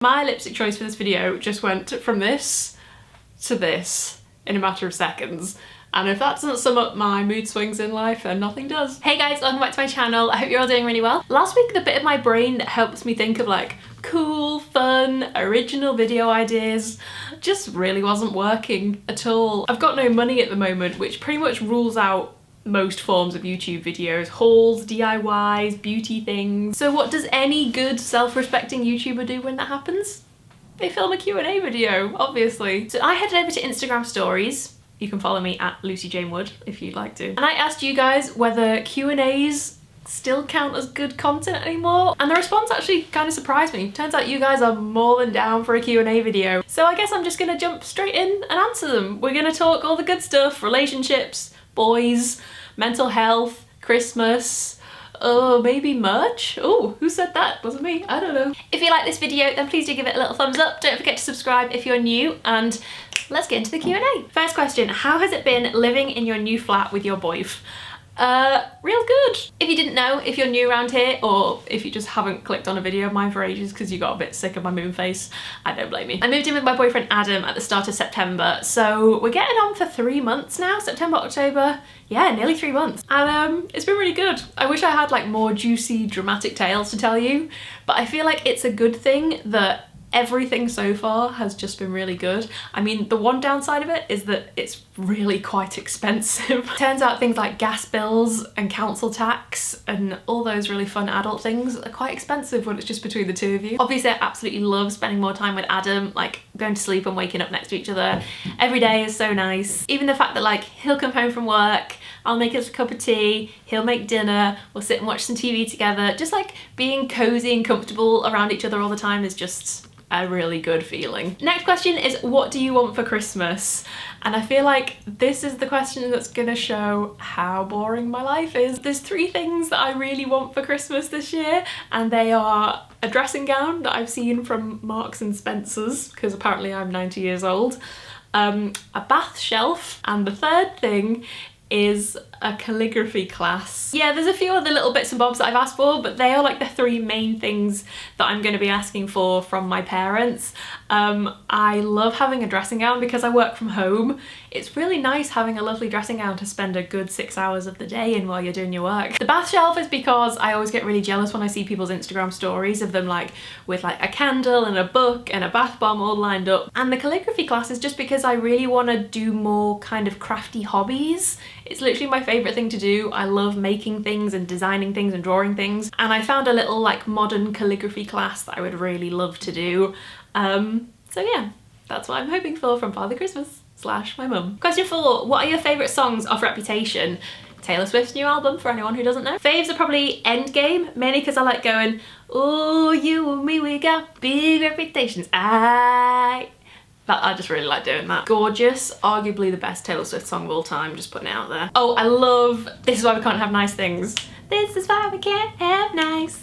My lipstick choice for this video just went from this to this in a matter of seconds. And if that doesn't sum up my mood swings in life, then nothing does. Hey guys, welcome back to my channel. I hope you're all doing really well. Last week, the bit of my brain that helps me think of like cool, fun, original video ideas just really wasn't working at all. I've got no money at the moment, which pretty much rules out most forms of YouTube videos, hauls, DIYs, beauty things. So what does any good self-respecting YouTuber do when that happens? They film a Q&A video, obviously. So I headed over to Instagram stories. You can follow me at Lucy Jane Wood if you'd like to. And I asked you guys whether Q&As still count as good content anymore. And the response actually kind of surprised me. Turns out you guys are more than down for a Q&A video. So I guess I'm just gonna jump straight in and answer them. We're gonna talk all the good stuff, relationships, boys, mental health, Christmas, oh, maybe merch? Oh, who said that? Wasn't me, I don't know. If you like this video, then please do give it a little thumbs up. Don't forget to subscribe if you're new, and let's get into the Q&A. First question, how has it been living in your new flat with your boyf? Real good. If you didn't know, if you're new around here, or if you just haven't clicked on a video of mine for ages because you got a bit sick of my moon face, I don't blame you. I moved in with my boyfriend Adam at the start of September, so we're getting on for 3 months now, September, October, yeah, nearly 3 months. And it's been really good. I wish I had like more juicy, dramatic tales to tell you, but I feel like it's a good thing that everything so far has just been really good. I mean, the one downside of it is that it's really quite expensive. Turns out things like gas bills and council tax and all those really fun adult things are quite expensive when it's just between the two of you. Obviously, I absolutely love spending more time with Adam, like going to sleep and waking up next to each other. Every day is so nice. Even the fact that like he'll come home from work, I'll make us a cup of tea, he'll make dinner, we'll sit and watch some TV together. Just like being cozy and comfortable around each other all the time is just a really good feeling. Next question is, what do you want for Christmas? And I feel like this is the question that's gonna show how boring my life is. There's 3 things that I really want for Christmas this year, and they are a dressing gown that I've seen from Marks and Spencer's, because apparently I'm 90 years old, a bath shelf, and the third thing is a calligraphy class. Yeah, there's a few other little bits and bobs that I've asked for, but they are like the 3 main things that I'm going to be asking for from my parents. I love having a dressing gown because I work from home. It's really nice having a lovely dressing gown to spend a good 6 hours of the day in while you're doing your work. The bath shelf is because I always get really jealous when I see people's Instagram stories of them like with like a candle and a book and a bath bomb all lined up. And the calligraphy class is just because I really want to do more kind of crafty hobbies. It's literally my favourite thing to do. I love making things and designing things and drawing things. And I found a little like modern calligraphy class that I would really love to do. So yeah, that's what I'm hoping for from Father Christmas / my mum. Question 4, what are your favourite songs off Reputation? Taylor Swift's new album, for anyone who doesn't know. Faves are probably Endgame, mainly because I like going, oh, you and me, we got big reputations. I just really like doing that. Gorgeous, arguably the best Taylor Swift song of all time, just putting it out there. Oh, I love This Is Why We Can't Have Nice Things. This is why we can't have nice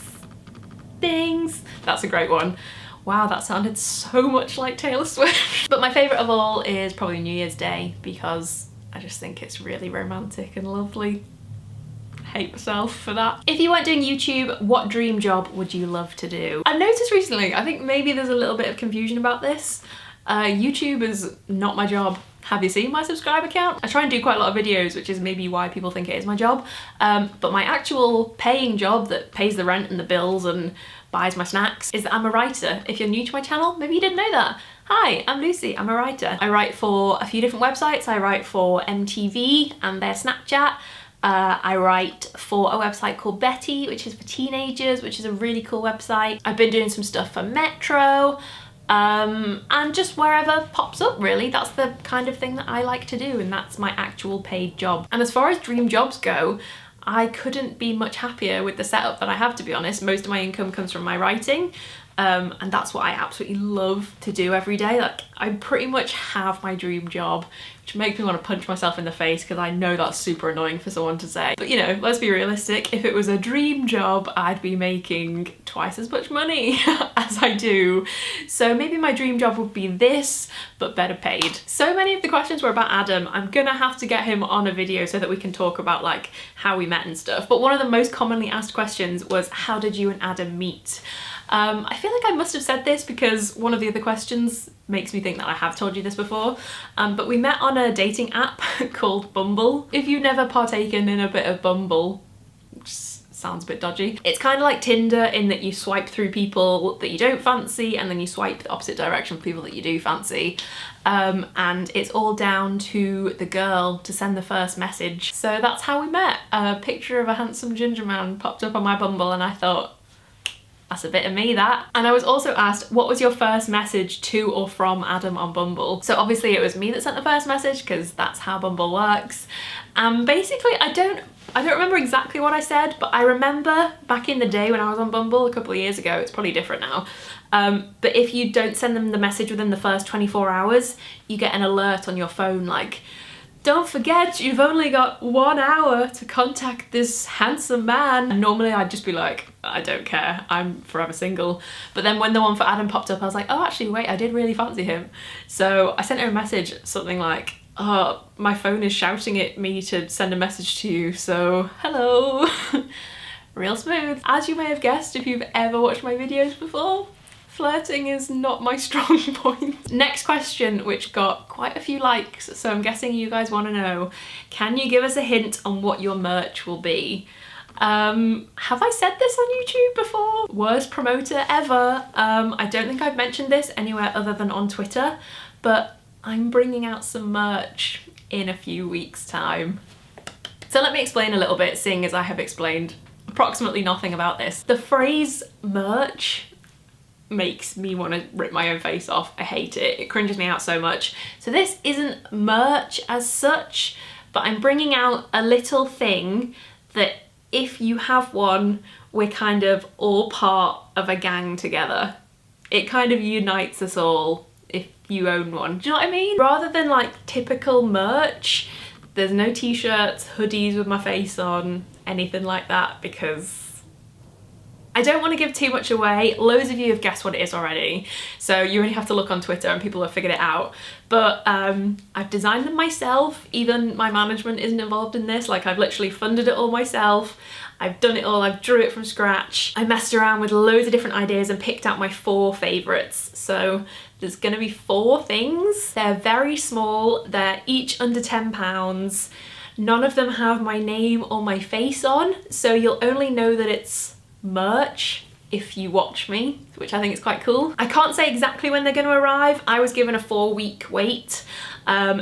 things. That's a great one. Wow, that sounded so much like Taylor Swift. But my favourite of all is probably New Year's Day because I just think it's really romantic and lovely. Hate myself for that. If you weren't doing YouTube, what dream job would you love to do? I've noticed recently, I think maybe there's a little bit of confusion about this. YouTube is not my job. Have you seen my subscriber count? I try and do quite a lot of videos, which is maybe why people think it is my job. But my actual paying job that pays the rent and the bills and buys my snacks is that I'm a writer. If you're new to my channel, maybe you didn't know that. Hi, I'm Lucy, I'm a writer. I write for a few different websites. I write for MTV and their Snapchat. I write for a website called Betty, which is for teenagers, which is a really cool website. I've been doing some stuff for Metro. And just wherever pops up, really. That's the kind of thing that I like to do, and that's my actual paid job. And as far as dream jobs go, I couldn't be much happier with the setup that I have, to be honest. Most of my income comes from my writing, and that's what I absolutely love to do every day. Like, I pretty much have my dream job, which makes me want to punch myself in the face because I know that's super annoying for someone to say. But you know, let's be realistic. If it was a dream job, I'd be making twice as much money as I do. So maybe my dream job would be this, but better paid. So many of the questions were about Adam. I'm gonna have to get him on a video so that we can talk about like how we met and stuff. But one of the most commonly asked questions was, how did you and Adam meet? I feel like I must have said this because one of the other questions makes me think that I have told you this before, but we met on a dating app called Bumble. If you've never partaken in a bit of Bumble, which sounds a bit dodgy, it's kind of like Tinder in that you swipe through people that you don't fancy and then you swipe the opposite direction for people that you do fancy. And it's all down to the girl to send the first message. So that's how we met. A picture of a handsome ginger man popped up on my Bumble and I thought, that's a bit of me, that. And I was also asked, what was your first message to or from Adam on Bumble? So obviously it was me that sent the first message because that's how Bumble works. Basically, I don't remember exactly what I said, but I remember back in the day when I was on Bumble a couple of years ago, it's probably different now, but if you don't send them the message within the first 24 hours, you get an alert on your phone like, don't forget, you've only got 1 hour to contact this handsome man. And normally I'd just be like, I don't care, I'm forever single. But then when the one for Adam popped up, I was like, oh, actually, wait, I did really fancy him. So I sent her a message, something like, oh, my phone is shouting at me to send a message to you, so hello. Real smooth. As you may have guessed if you've ever watched my videos before, flirting is not my strong point. Next question, which got quite a few likes, so I'm guessing you guys want to know, can you give us a hint on what your merch will be? Have I said this on YouTube before? Worst promoter ever. I don't think I've mentioned this anywhere other than on Twitter, but I'm bringing out some merch in a few weeks' time. So let me explain a little bit, seeing as I have explained approximately nothing about this. The phrase merch makes me want to rip my own face off. I hate it. It cringes me out so much. So this isn't merch as such, but I'm bringing out a little thing that if you have one, we're kind of all part of a gang together. It kind of unites us all if you own one. Do you know what I mean? Rather than like typical merch, there's no t-shirts, hoodies with my face on, anything like that, because I don't want to give too much away. Loads of you have guessed what it is already, so you only have to look on Twitter and people have figured it out. But I've designed them myself. Even my management isn't involved in this. Like, I've literally funded it all myself. I've done it all, I've drew it from scratch. I messed around with loads of different ideas and picked out my 4 favourites. So there's gonna be 4 things. They're very small, they're each under £10. None of them have my name or my face on, so you'll only know that it's merch if you watch me, which I think is quite cool. I can't say exactly when they're going to arrive. I was given a 4-week wait,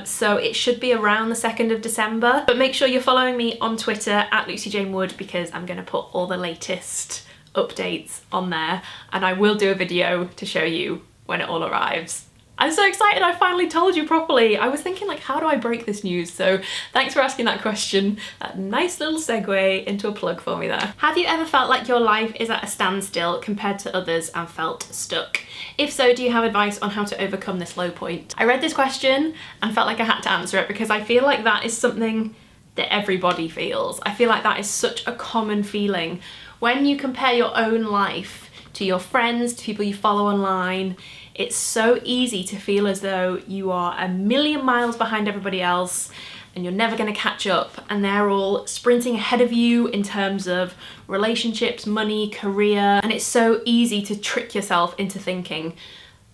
so it should be around the 2nd of December. But make sure you're following me on Twitter at Lucy Jane Wood, because I'm going to put all the latest updates on there, and I will do a video to show you when it all arrives. I'm so excited I finally told you properly. I was thinking, like, how do I break this news? So thanks for asking that question. That nice little segue into a plug for me there. Have you ever felt like your life is at a standstill compared to others and felt stuck? If so, do you have advice on how to overcome this low point? I read this question and felt like I had to answer it because I feel like that is something that everybody feels. I feel like that is such a common feeling. When you compare your own life to your friends, to people you follow online, it's so easy to feel as though you are a million miles behind everybody else and you're never going to catch up, and they're all sprinting ahead of you in terms of relationships, money, career, and it's so easy to trick yourself into thinking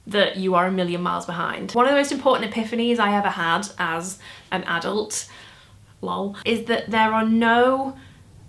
that you are a million miles behind. One of the most important epiphanies I ever had as an adult, lol, is that there are no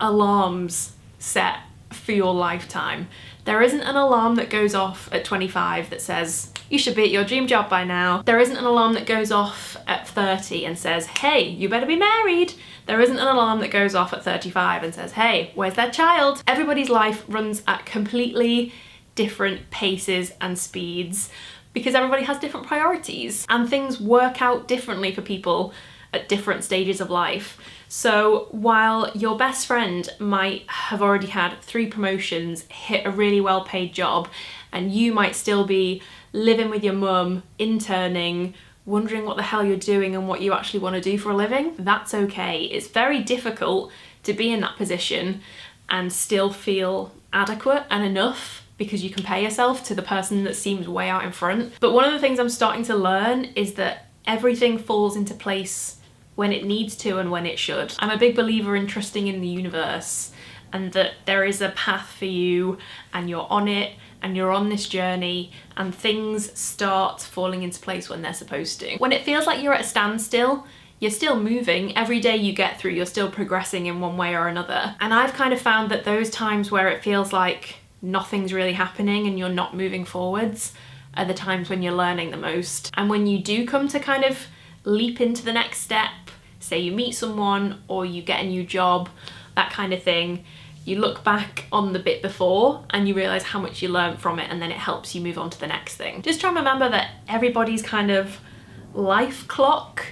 alarms set for your lifetime. There isn't an alarm that goes off at 25 that says, you should be at your dream job by now. There isn't an alarm that goes off at 30 and says, hey, you better be married. There isn't an alarm that goes off at 35 and says, hey, where's that child? Everybody's life runs at completely different paces and speeds because everybody has different priorities and things work out differently for people at different stages of life. So while your best friend might have already had 3 promotions, hit a really well-paid job, and you might still be living with your mum, interning, wondering what the hell you're doing and what you actually want to do for a living, that's okay. It's very difficult to be in that position and still feel adequate and enough because you compare yourself to the person that seems way out in front. But one of the things I'm starting to learn is that everything falls into place when it needs to and when it should. I'm a big believer in trusting in the universe and that there is a path for you and you're on it and you're on this journey and things start falling into place when they're supposed to. When it feels like you're at a standstill, you're still moving. Every day you get through, you're still progressing in one way or another. And I've kind of found that those times where it feels like nothing's really happening and you're not moving forwards are the times when you're learning the most. And when you do come to kind of leap into the next step, say you meet someone or you get a new job, that kind of thing, you look back on the bit before and you realise how much you learned from it, and then it helps you move on to the next thing. Just try and remember that everybody's kind of life clock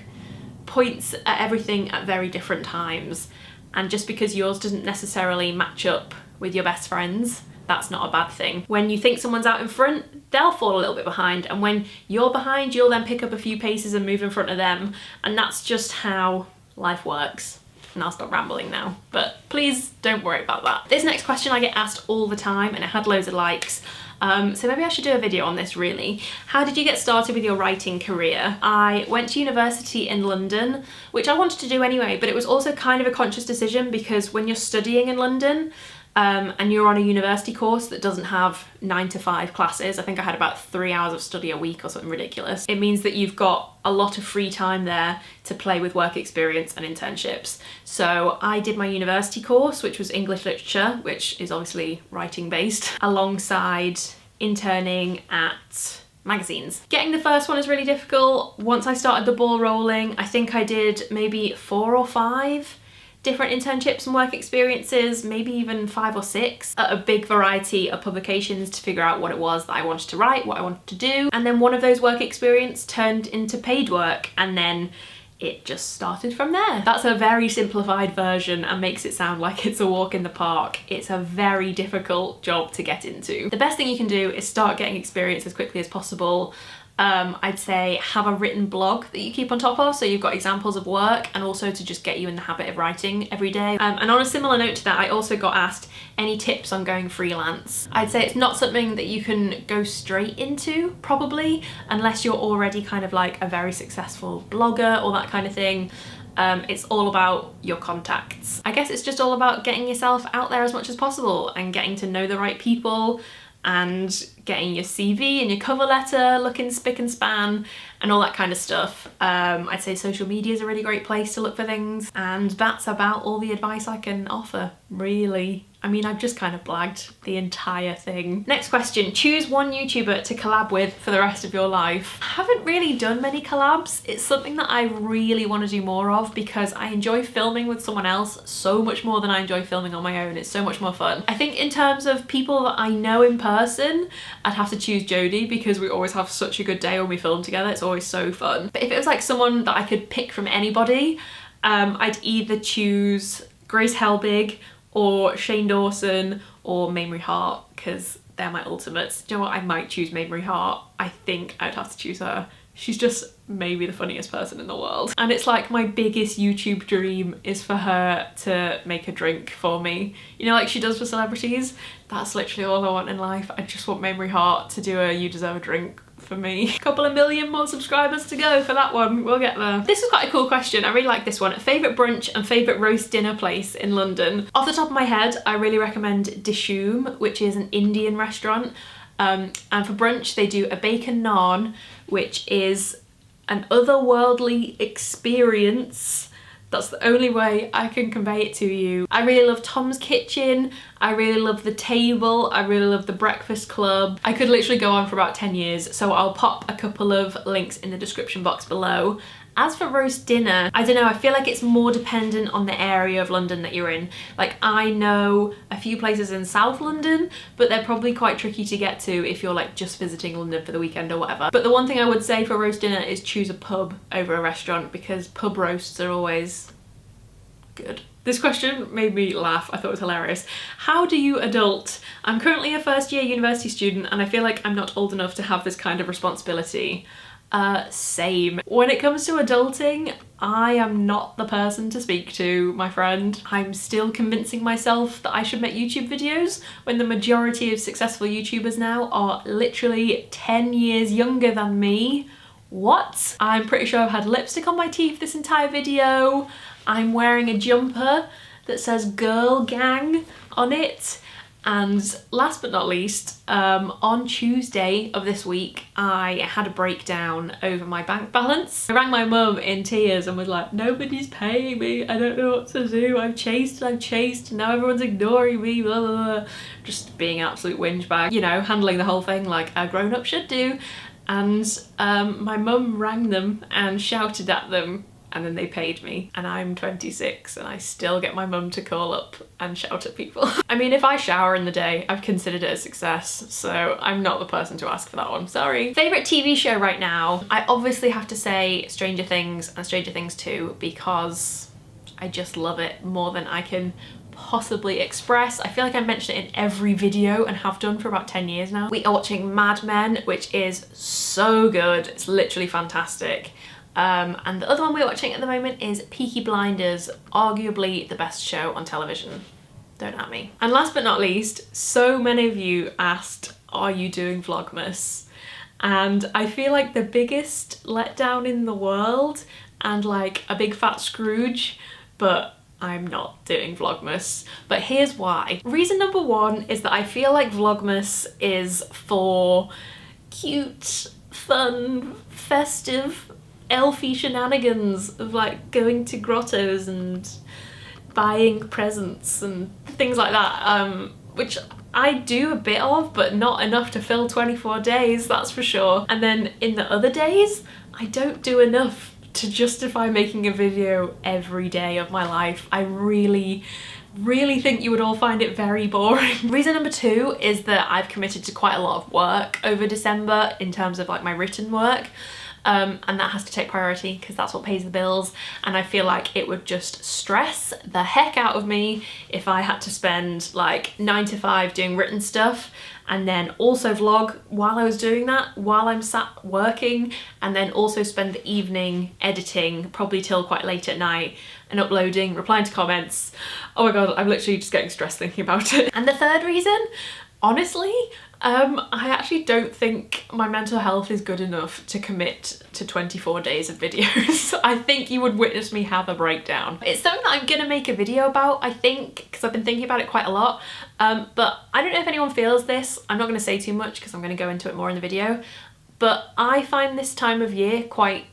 points at everything at very different times, and just because yours doesn't necessarily match up with your best friend's, that's not a bad thing. When you think someone's out in front, they'll fall a little bit behind, and when you're behind, you'll then pick up a few paces and move in front of them, and that's just how life works. And I'll stop rambling now, but please don't worry about that. This next question I get asked all the time, and it had loads of likes. So maybe I should do a video on this really. How did you get started with your writing career? I went to university in London, which I wanted to do anyway, but it was also kind of a conscious decision because when you're studying in London, and you're on a university course that doesn't have 9 to 5 classes, I think I had about 3 hours of study a week or something ridiculous. It means that you've got a lot of free time there to play with work experience and internships. So I did my university course, which was English literature, which is obviously writing based, alongside interning at magazines. Getting the first one is really difficult. Once I started the ball rolling, I think I did maybe 4 or 5 different internships and work experiences, maybe even 5 or 6, at a big variety of publications to figure out what it was that I wanted to write, what I wanted to do. And then one of those work experience turned into paid work, and then it just started from there. That's a very simplified version and makes it sound like it's a walk in the park. It's a very difficult job to get into. The best thing you can do is start getting experience as quickly as possible. I'd say have a written blog that you keep on top of, so you've got examples of work, and also to just get you in the habit of writing every day. And on a similar note to that, I also got asked any tips on going freelance. I'd say it's not something that you can go straight into, probably, unless you're already kind of like a very successful blogger or that kind of thing. It's all about your contacts. I guess it's just all about getting yourself out there as much as possible and getting to know the right people, and getting your CV and your cover letter looking spick and span and all that kind of stuff. I'd say social media is a really great place to look for things, and that's about all the advice I can offer, really. I mean, I've just kind of blagged the entire thing. Next question, choose one YouTuber to collab with for the rest of your life. I haven't really done many collabs. It's something that I really want to do more of because I enjoy filming with someone else so much more than I enjoy filming on my own. It's so much more fun. I think in terms of people that I know in person, I'd have to choose Jodie because we always have such a good day when we film together. It's always so fun. But if it was like someone that I could pick from anybody, I'd either choose Grace Helbig or Shane Dawson or Mamrie Hart, because they're my ultimates. Do you know what? I might choose Mamrie Hart. I think I'd have to choose her. She's just maybe the funniest person in the world. And it's like my biggest YouTube dream is for her to make a drink for me. You know, like she does for celebrities? That's literally all I want in life. I just want Mamrie Hart to do a You Deserve a Drink for me. A couple of million more subscribers to go for that one. We'll get there. This is quite a cool question. I really like this one. Favourite brunch and favourite roast dinner place in London? Off the top of my head, I really recommend Dishoom, which is an Indian restaurant. And for brunch, they do a bacon naan, which is an otherworldly experience. That's the only way I can convey it to you. I really love Tom's Kitchen. I really love The Table. I really love The Breakfast Club. I could literally go on for about 10 years, so I'll pop a couple of links in the description box below. As for roast dinner, I don't know, I feel like it's more dependent on the area of London that you're in. Like, I know a few places in South London, but they're probably quite tricky to get to if you're like just visiting London for the weekend or whatever. But the one thing I would say for roast dinner is choose a pub over a restaurant, because pub roasts are always good. This question made me laugh. I thought it was hilarious. How do you adult? I'm currently a first year university student and I feel like I'm not old enough to have this kind of responsibility. Same. When it comes to adulting, I am not the person to speak to, my friend. I'm still convincing myself that I should make YouTube videos when the majority of successful YouTubers now are literally 10 years younger than me. What? I'm pretty sure I've had lipstick on my teeth this entire video. I'm wearing a jumper that says Girl Gang on it. And last but not least, on Tuesday of this week, I had a breakdown over my bank balance. I rang my mum in tears and was like, nobody's paying me, I don't know what to do, I've chased, and now everyone's ignoring me, blah, blah, blah. Just being an absolute whinge bag, you know, handling the whole thing like a grown-up should do. And my mum rang them and shouted at them, and then they paid me. And I'm 26 and I still get my mum to call up and shout at people. I mean, if I shower in the day, I've considered it a success, so I'm not the person to ask for that one, sorry. Favourite TV show right now? I obviously have to say Stranger Things and Stranger Things 2 because I just love it more than I can possibly express. I feel like I mention it in every video and have done for about 10 years now. We are watching Mad Men, which is so good. It's literally fantastic. And the other one we're watching at the moment is Peaky Blinders, arguably the best show on television. Don't at me. And last but not least, so many of you asked, are you doing Vlogmas? And I feel like the biggest letdown in the world and like a big fat Scrooge, but I'm not doing Vlogmas. But here's why. Reason number one is that I feel like Vlogmas is for cute, fun, festive, elfy shenanigans of like going to grottos and buying presents and things like that, which I do a bit of, but not enough to fill 24 days, that's for sure. And then in the other days, I don't do enough to justify making a video every day of my life. I really think you would all find it very boring. Reason number two is that I've committed to quite a lot of work over December in terms of like my written work. And that has to take priority because that's what pays the bills, and I feel like it would just stress the heck out of me if I had to spend like 9 to 5 doing written stuff and then also vlog while I was doing that, while I'm sat working, and then also spend the evening editing probably till quite late at night and uploading, replying to comments. Oh my god, I'm literally just getting stressed thinking about it. And the third reason, honestly, I actually don't think my mental health is good enough to commit to 24 days of videos. I think you would witness me have a breakdown. It's something that I'm gonna make a video about, I think, because I've been thinking about it quite a lot. But I don't know if anyone feels this. I'm not gonna say too much because I'm gonna go into it more in the video. But I find this time of year quite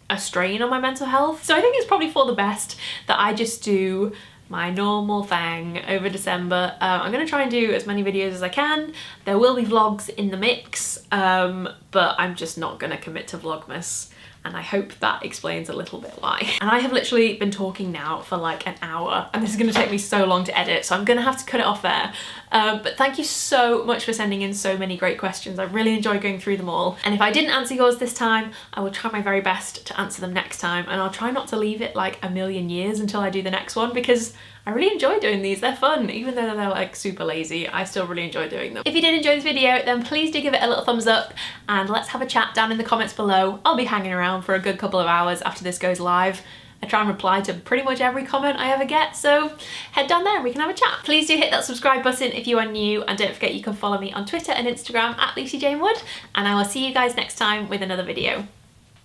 a strain on my mental health. So I think it's probably for the best that I just do my normal thing over December. I'm gonna try and do as many videos as I can. There will be vlogs in the mix, but I'm just not gonna commit to Vlogmas. And I hope that explains a little bit why. And I have literally been talking now for like an hour, and this is gonna take me so long to edit, so I'm gonna have to cut it off there. But thank you so much for sending in so many great questions. I really enjoyed going through them all. And if I didn't answer yours this time, I will try my very best to answer them next time, and I'll try not to leave it like a million years until I do the next one, because I really enjoy doing these. They're fun. Even though they're like super lazy, I still really enjoy doing them. If you did enjoy this video, then please do give it a little thumbs up and let's have a chat down in the comments below. I'll be hanging around for a good couple of hours after this goes live. I try and reply to pretty much every comment I ever get, so head down there and we can have a chat. Please do hit that subscribe button if you are new, and don't forget you can follow me on Twitter and Instagram at LucyJaneWood, and I will see you guys next time with another video.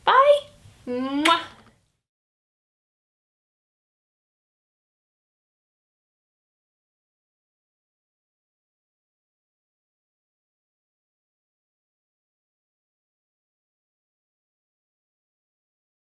Bye! Mwah.